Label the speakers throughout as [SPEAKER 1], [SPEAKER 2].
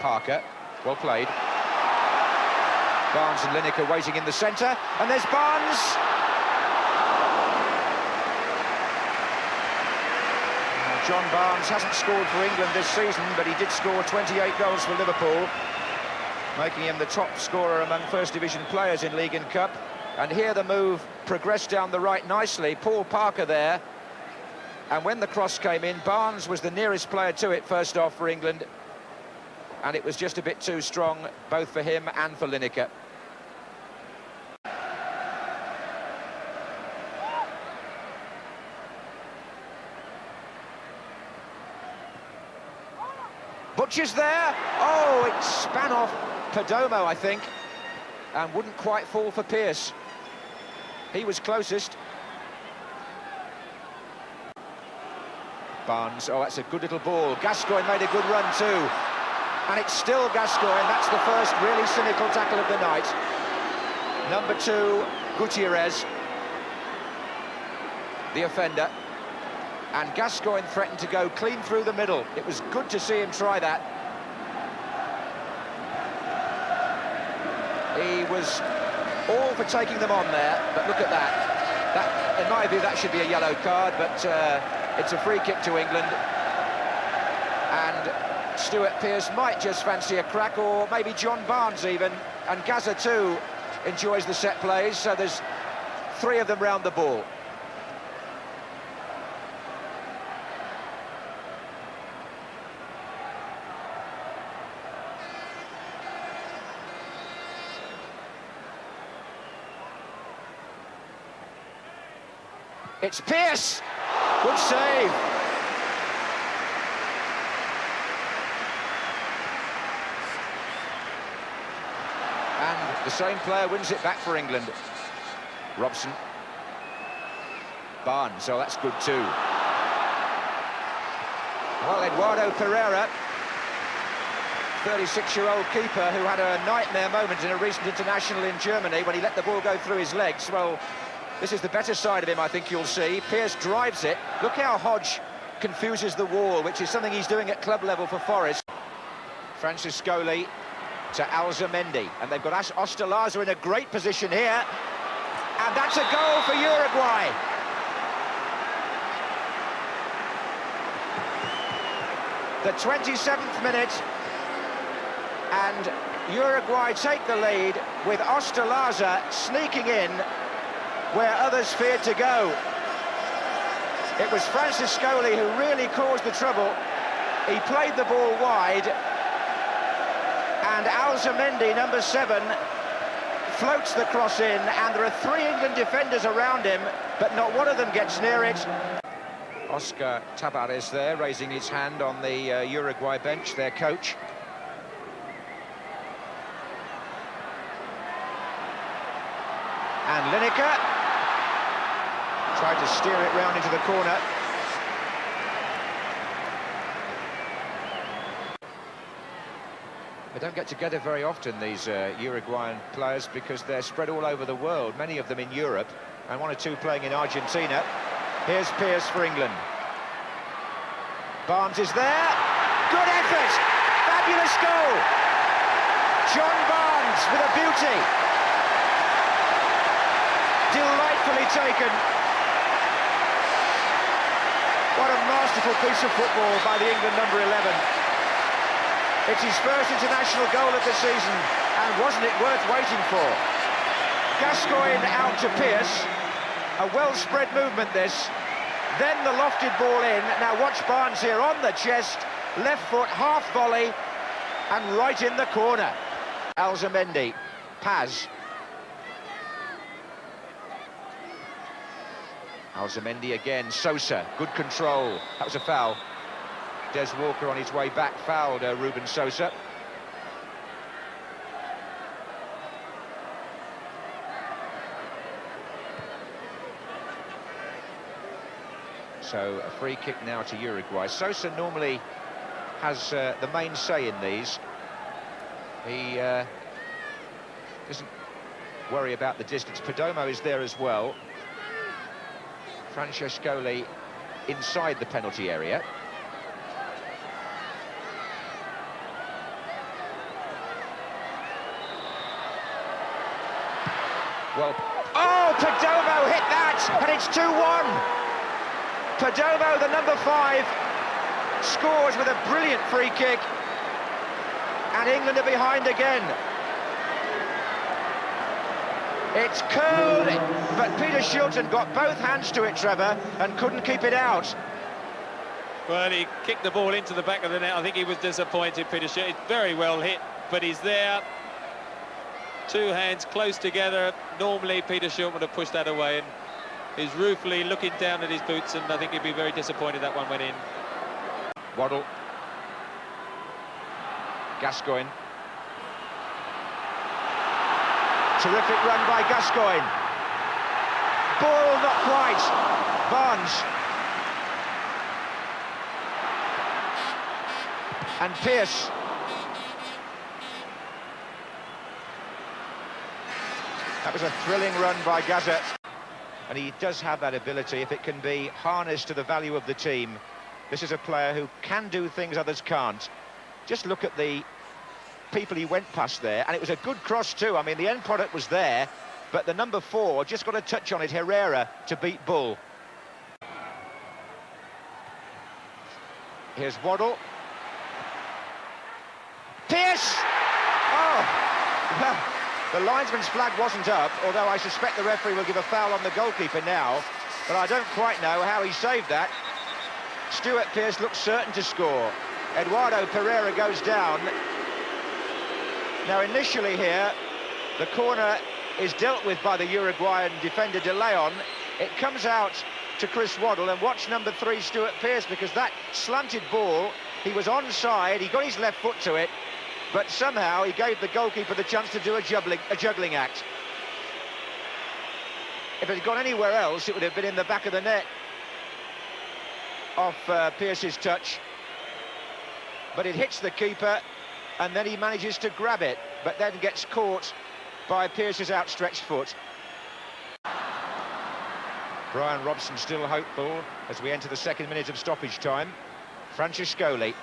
[SPEAKER 1] Parker. Well played. Barnes and Lineker waiting in the centre, and there's Barnes. John Barnes hasn't scored for England this season, but he did score 28 goals for Liverpool, making him the top scorer among First Division players in League and Cup. And here the move progressed down the right nicely. Paul Parker there. And when the cross came in, Barnes was the nearest player to it first off for England. And it was just a bit too strong, both for him and for Lineker. Butcher's there. Oh, it span off Perdomo, I think, and wouldn't quite fall for Pearce. He was closest. Barnes, oh, that's a good little ball. Gascoigne made a good run too. And it's still Gascoigne. That's the first really cynical tackle of the night. Number 2, Gutierrez, the offender. And Gascoigne threatened to go clean through the middle. It was good to see him try that. He was all for taking them on there, but look at that. In my view, that should be a yellow card, but it's a free kick to England. And Stuart Pearce might just fancy a crack, or maybe John Barnes even. And Gaza too enjoys the set plays, so there's 3 of them round the ball. It's Pearce. Good save. And the same player wins it back for England. Robson. Barnes, so that's good too. Well, Eduardo Pereira, 36-year-old keeper who had a nightmare moment in a recent international in Germany when he let the ball go through his legs. Well, this is the better side of him, I think you'll see. Pearce drives it. Look how Hodge confuses the wall, which is something he's doing at club level for Forest. Franciscoli to Alzamendi, and they've got Ostalaza in a great position here. And that's a goal for Uruguay. The 27th minute, and Uruguay take the lead with Ostalaza sneaking in where others feared to go. It was Franciscoli who really caused the trouble. He played the ball wide, and Alzamendi, number 7, floats the cross in, and there are 3 England defenders around him, but not one of them gets near it. Oscar Tabarez there, raising his hand on the Uruguay bench, their coach. And Lineker tried to steer it round into the corner. They don't get together very often, these Uruguayan players, because they're spread all over the world, many of them in Europe, and 1 or 2 playing in Argentina. Here's Pearce for England. Barnes is there. Good effort! Fabulous goal! John Barnes with a beauty. Delightfully taken. What a masterful piece of football by the England number 11. It's his first international goal of the season, and wasn't it worth waiting for? Gascoigne out to Pearce. A well-spread movement, this. Then the lofted ball in. Now watch Barnes here on the chest. Left foot, half volley, and right in the corner. Alzamendi. Paz. Alzamendi again. Sosa. Good control. That was a foul. Des Walker on his way back fouled Ruben Sosa. So a free kick now to Uruguay. Sosa normally has the main say in these. He doesn't worry about the distance. Perdomo is there as well. Franciscoli inside the penalty area. Well, oh, Perdomo hit that, and it's 2-1. Perdomo, the number 5, scores with a brilliant free kick, and England are behind again. It's curled, but Peter Shilton got both hands to it, Trevor, and couldn't keep it out.
[SPEAKER 2] Well, he kicked the ball into the back of the net. I think he was disappointed, Peter Shilton. It's very well hit, but he's there. Two hands close together. Normally, Peter Shilton would have pushed that away, and he's ruefully looking down at his boots, and I think he'd be very disappointed that one went in.
[SPEAKER 1] Waddle. Gascoigne. Terrific run by Gascoigne. Ball not quite. Barnes. And Pearce. That was a thrilling run by Gaza. And he does have that ability, if it can be harnessed to the value of the team. This is a player who can do things others can't. Just look at the people he went past there, and it was a good cross too. I mean, the end product was there, but the number 4 just got a touch on it, Herrera, to beat Bull. Here's Waddle. Pearce! Oh! Well, the linesman's flag wasn't up, although I suspect the referee will give a foul on the goalkeeper now, but I don't quite know how he saved that. Stuart Pearce looks certain to score. Eduardo Pereira goes down. Now, initially here, the corner is dealt with by the Uruguayan defender De Leon. It comes out to Chris Waddle, and watch number 3, Stuart Pearce, because that slanted ball, he was onside, he got his left foot to it, but somehow he gave the goalkeeper the chance to do a juggling act. If it had gone anywhere else, it would have been in the back of the net off Pearce's touch. But it hits the keeper, and then he manages to grab it, but then gets caught by Pearce's outstretched foot. Brian Robson still hopeful as we enter the 2nd minute of stoppage time. Francescoli.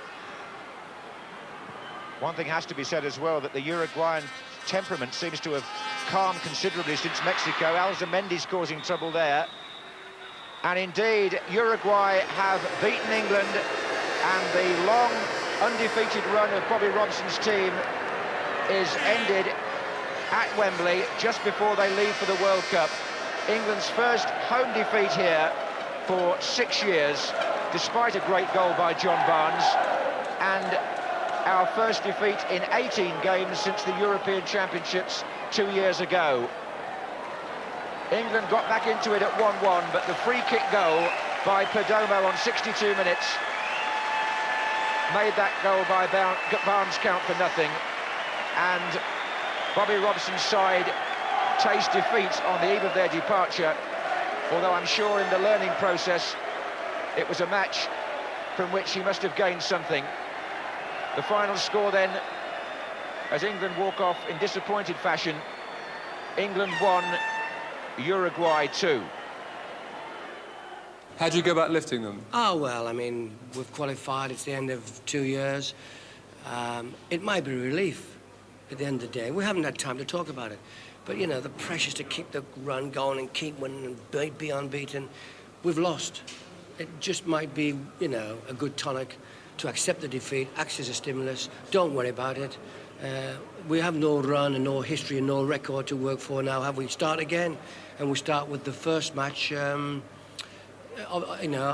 [SPEAKER 1] One thing has to be said as well, that the Uruguayan temperament seems to have calmed considerably since Mexico. Alzamendi's causing trouble there. And indeed, Uruguay have beaten England, and the long undefeated run of Bobby Robson's team is ended at Wembley just before they leave for the World Cup. England's first home defeat here for 6 years, despite a great goal by John Barnes, and our first defeat in 18 games since the European Championships 2 years ago. England got back into it at 1-1, but the free kick goal by Perdomo on 62 minutes made that goal by Barnes count for nothing, and Bobby Robson's side taste defeat on the eve of their departure, although I'm sure in the learning process it was a match from which he must have gained something. The final score then, as England walk off in disappointed fashion: England 1, Uruguay 2.
[SPEAKER 3] How do you go about lifting them?
[SPEAKER 4] Oh, well, I mean, we've qualified, it's the end of 2 years. It might be a relief at the end of the day. We haven't had time to talk about it. But, you know, the pressures to keep the run going and keep winning and be unbeaten, we've lost. It just might be, you know, a good tonic to accept the defeat, act as a stimulus, don't worry about it. We have no run and no history and no record to work for now, have we? Start again, and we start with the first match, you know,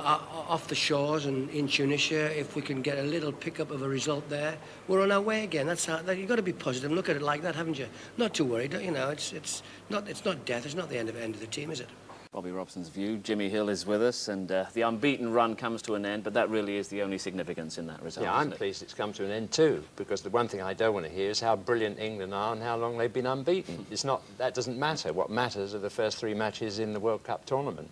[SPEAKER 4] off the shores and in Tunisia. If we can get a little pickup of a result there, we're on our way again. That's how you've got to be positive and look at it like that, haven't you? Not too worried, you know. It's not death. It's not the end of the team, is it?
[SPEAKER 5] Bobby Robson's view. Jimmy Hill is with us, and the unbeaten run comes to an end, but that really is the only significance in that result.
[SPEAKER 6] Yeah, I'm pleased it's come to an end too, because the one thing I don't want to hear is how brilliant England are and how long they've been unbeaten. That doesn't matter. What matters are the first 3 matches in the World Cup tournament.